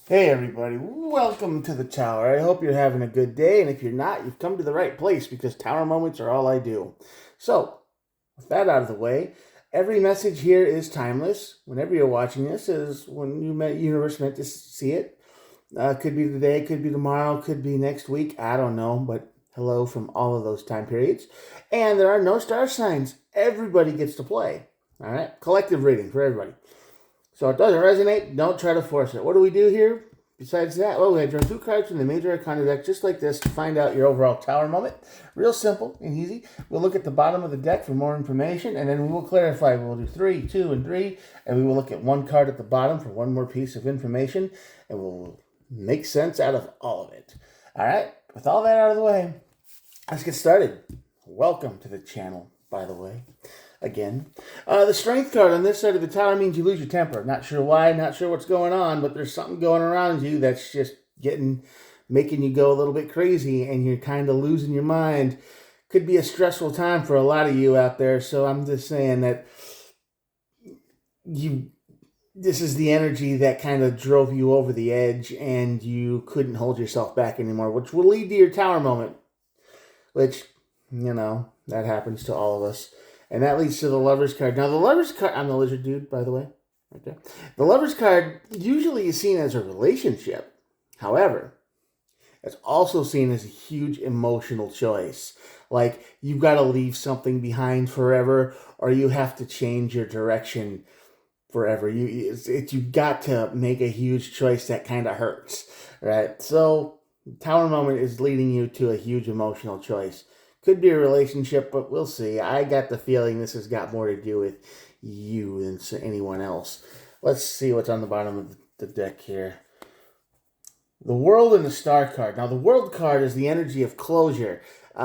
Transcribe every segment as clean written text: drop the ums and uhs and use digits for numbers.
Hey everybody, welcome to the tower. I hope you're having a good day, and if you're not, you've come to the right place because tower moments are all I do. So, with that out of the way, every message here is timeless. Whenever you're watching this is when universe meant to see it. Could be today, could be tomorrow, could be next week. I don't know, but hello from all of those time periods. And there are no star signs. Everybody gets to play. All right, collective reading for everybody. So it doesn't resonate, don't try to force it. What do we do here? Besides that, well, we draw two cards from the Major Arcana deck just like this to find out your overall tower moment. Real simple and easy. We'll look at the bottom of the deck for more information, and then we will clarify. We'll do 3, 2, and 3, and we will look at one card at the bottom for one more piece of information, and we'll make sense out of all of it. All right, with all that out of the way, let's get started. Welcome to the channel, by the way. Again, the strength card on this side of the tower means you lose your temper. Not sure why, not sure what's going on, but there's something going around you that's just making you go a little bit crazy, and you're kind of losing your mind. Could be a stressful time for a lot of you out there. So I'm just saying that this is the energy that kind of drove you over the edge, and you couldn't hold yourself back anymore, which will lead to your tower moment. Which, that happens to all of us. And that leads to the Lover's card. Now, the Lover's card... I'm the lizard dude, by the way. Okay. The Lover's card usually is seen as a relationship. However, it's also seen as a huge emotional choice. Like, you've got to leave something behind forever, or you have to change your direction forever. You've got to make a huge choice that kind of hurts, right? So, Tower Moment is leading you to a huge emotional choice. Could be a relationship, but we'll see. I got the feeling this has got more to do with you than anyone else. Let's see what's on the bottom of the deck here. The World and the Star card. Now, the World card is the energy of closure.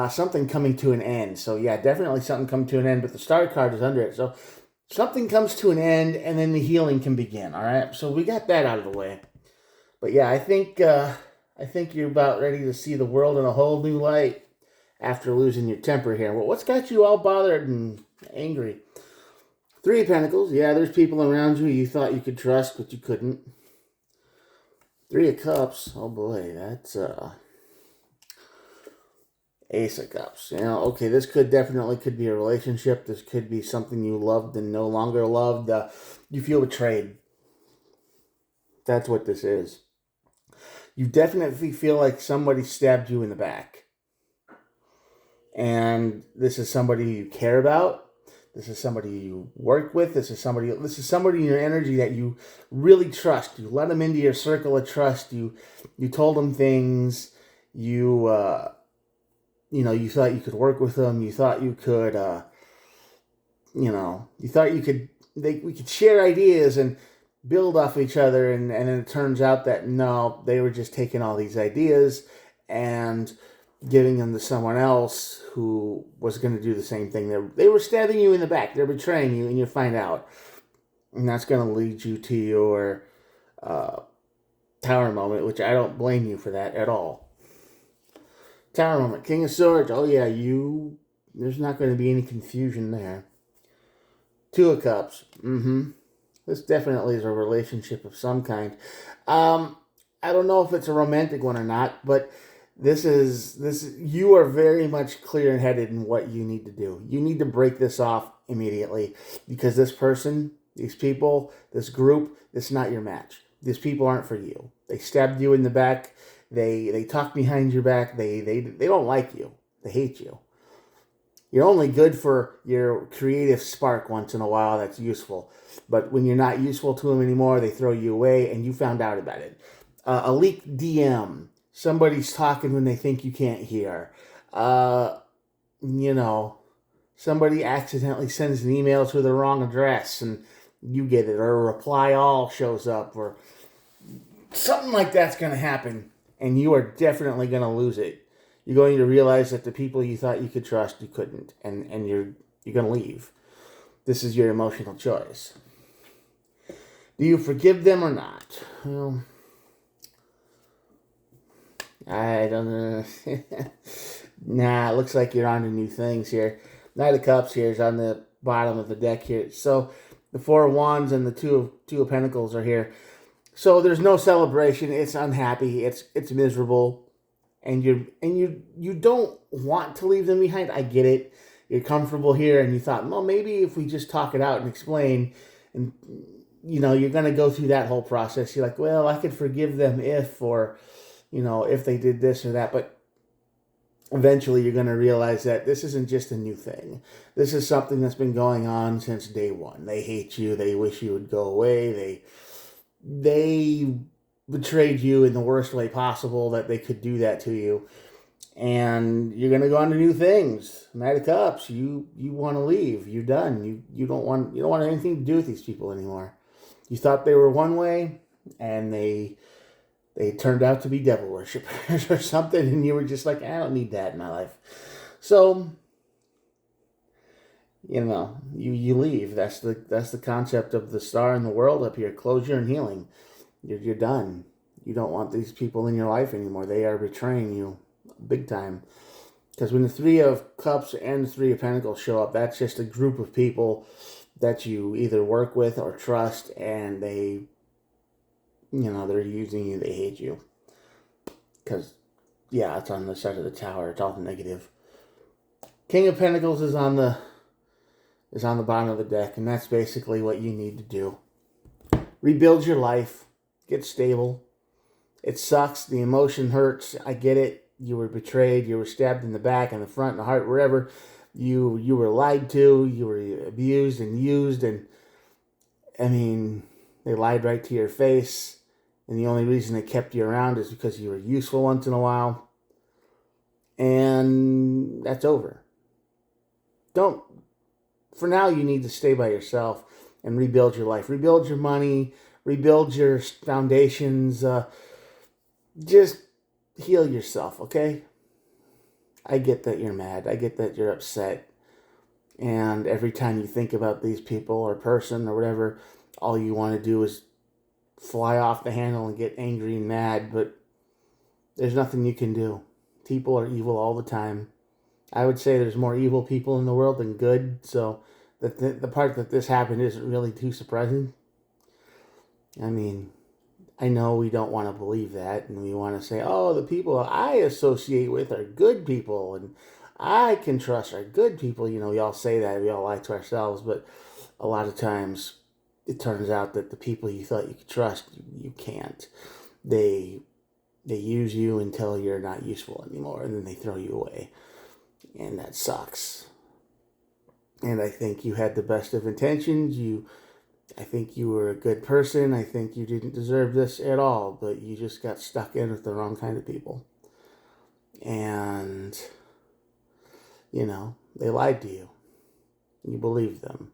Something coming to an end. So, yeah, definitely something coming to an end, but the Star card is under it. So, something comes to an end, and then the healing can begin, all right? So, we got that out of the way. But, yeah, I think you're about ready to see the world in a whole new light after losing your temper here. Well, what's got you all bothered and angry? 3 of Pentacles. Yeah, there's people around you thought you could trust, but you couldn't. 3 of Cups. Oh boy, that's Ace of Cups. Okay, this could be a relationship. This could be something you loved and no longer loved. You feel betrayed. That's what this is. You definitely feel like somebody stabbed you in the back. And this is somebody you care about. This is somebody you work with. This is somebody in your energy that you really trust. You let them into your circle of trust. You told them things. You thought you could work with them. You thought you could we could share ideas and build off each other, and then it turns out that no, they were just taking all these ideas and giving them to someone else who was going to do the same thing. They were stabbing you in the back. They're betraying you, and you find out. And that's going to lead you to your tower moment, which I don't blame you for that at all. Tower moment. King of Swords. Oh, yeah, there's not going to be any confusion there. 2 of Cups. This definitely is a relationship of some kind. I don't know if it's a romantic one or not, but you are very much clear-headed in what you need to do. You need to break this off immediately, because this person, these people, this group, it's not your match. These people aren't for you. They stabbed you in the back. They talk behind your back. They don't like you. They hate you. You're only good for your creative spark once in a while. That's useful. But when you're not useful to them anymore, they throw you away, and you found out about it. A leaked DM. Somebody's talking when they think you can't hear. Somebody accidentally sends an email to the wrong address and you get it. Or a reply all shows up. Or something like that's going to happen. And you are definitely going to lose it. You're going to realize that the people you thought you could trust, you couldn't. And you're going to leave. This is your emotional choice. Do you forgive them or not? Well, I don't know. Nah, it looks like you're on to new things here. Knight of Cups here is on the bottom of the deck here. So the 4 of Wands and the two of Pentacles are here. So there's no celebration. It's unhappy. It's miserable, and you don't want to leave them behind. I get it. You're comfortable here, and you thought, well, maybe if we just talk it out and explain, and you're going to go through that whole process. You're like, well, I could forgive them if, or if they did this or that, but eventually you're going to realize that this isn't just a new thing. This is something that's been going on since day one. They hate you. They wish you would go away. They betrayed you in the worst way possible that they could do that to you. And you're going to go on to new things. Knight of Cups, you want to leave. You're done. You don't want anything to do with these people anymore. You thought they were one way, and they turned out to be devil worshippers or something, and you were just like, I don't need that in my life. So, you leave. That's the concept of the star in the world up here. Closure and healing. You're done. You don't want these people in your life anymore. They are betraying you big time. Because when the Three of Cups and the Three of Pentacles show up, that's just a group of people that you either work with or trust, and they're using you, they hate you. Because, it's on the side of the tower, it's all negative. King of Pentacles is on the bottom of the deck, and that's basically what you need to do. Rebuild your life, get stable. It sucks, the emotion hurts, I get it. You were betrayed, you were stabbed in the back, in the front, in the heart, wherever. You were lied to, you were abused and used, and they lied right to your face, and the only reason they kept you around is because you were useful once in a while, and that's over. For now, you need to stay by yourself and rebuild your life, rebuild your money, rebuild your foundations, just heal yourself, okay? I get that you're mad. I get that you're upset. And every time you think about these people or person or whatever, all you want to do is fly off the handle and get angry and mad. But there's nothing you can do. People are evil all the time. I would say there's more evil people in the world than good. So the part that this happened isn't really too surprising. I know we don't want to believe that, and we want to say, oh, the people I associate with are good people, and I can trust are good people. We all say that, we all lie to ourselves, but a lot of times it turns out that the people you thought you could trust, you can't. They use you until you're not useful anymore, and then they throw you away, and that sucks. And I think you had the best of intentions. I think you were a good person. I think you didn't deserve this at all, but you just got stuck in with the wrong kind of people. And, they lied to you. You believed them.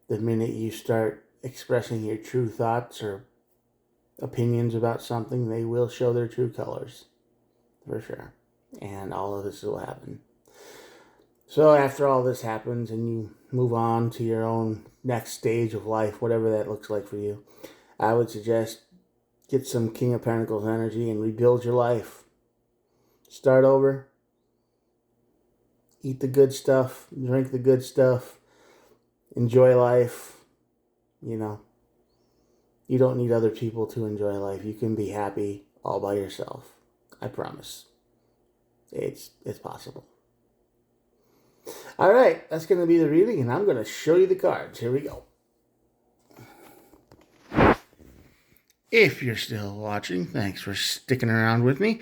The minute you start expressing your true thoughts or opinions about something, they will show their true colors. For sure. And all of this will happen. So after all this happens and you move on to your own next stage of life, whatever that looks like for you, I would suggest get some King of Pentacles energy and rebuild your life. Start over. Eat the good stuff. Drink the good stuff. Enjoy life. You don't need other people to enjoy life. You can be happy all by yourself. I promise. It's possible. All right, that's going to be the reading, and I'm going to show you the cards. Here we go. If you're still watching, thanks for sticking around with me.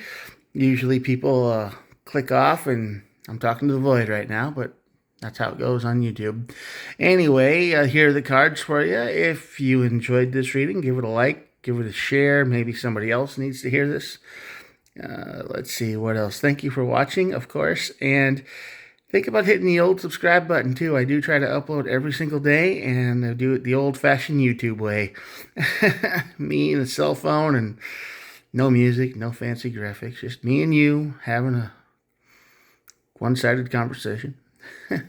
Usually people click off, and I'm talking to the void right now, but that's how it goes on YouTube. Anyway, here are the cards for you. If you enjoyed this reading, give it a like, give it a share. Maybe somebody else needs to hear this. Let's see, what else? Thank you for watching, of course, and think about hitting the old subscribe button, too. I do try to upload every single day, and I do it the old-fashioned YouTube way. Me and a cell phone, and no music, no fancy graphics. Just me and you having a one-sided conversation.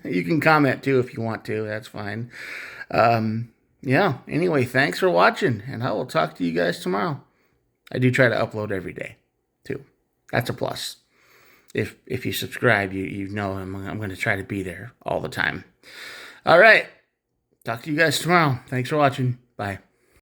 You can comment, too, if you want to. That's fine. Anyway, thanks for watching, and I will talk to you guys tomorrow. I do try to upload every day, too. That's a plus. If you subscribe, you know I'm going to try to be there all the time. All right. Talk to you guys tomorrow. Thanks for watching. Bye.